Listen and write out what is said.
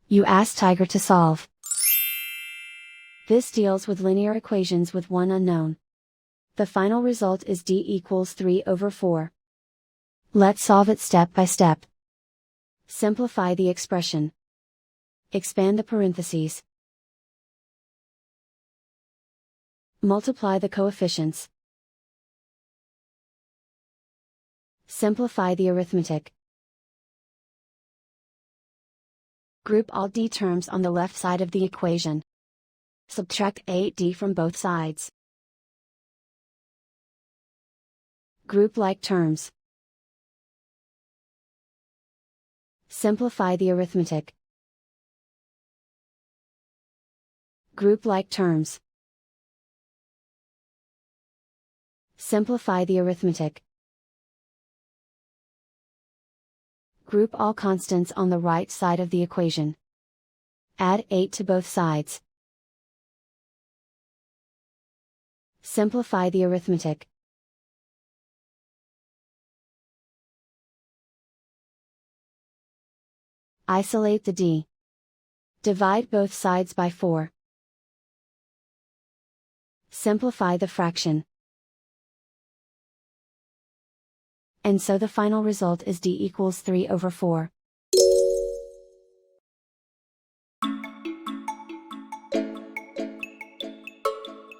You ask Tiger to solve. This deals with linear equations with one unknown. The final result is d equals 3/4. Let's solve it step by step. Simplify the expression. Expand the parentheses. Multiply the coefficients. Simplify the arithmetic. Group all d terms on the left side of the equation. Subtract 8d from both sides. Group like terms. Simplify the arithmetic. Group like terms. Simplify the arithmetic. Group all constants on the right side of the equation. Add 8 to both sides. Simplify the arithmetic. Isolate the d. Divide both sides by 4. Simplify the fraction. And so the final result is d equals 3/4.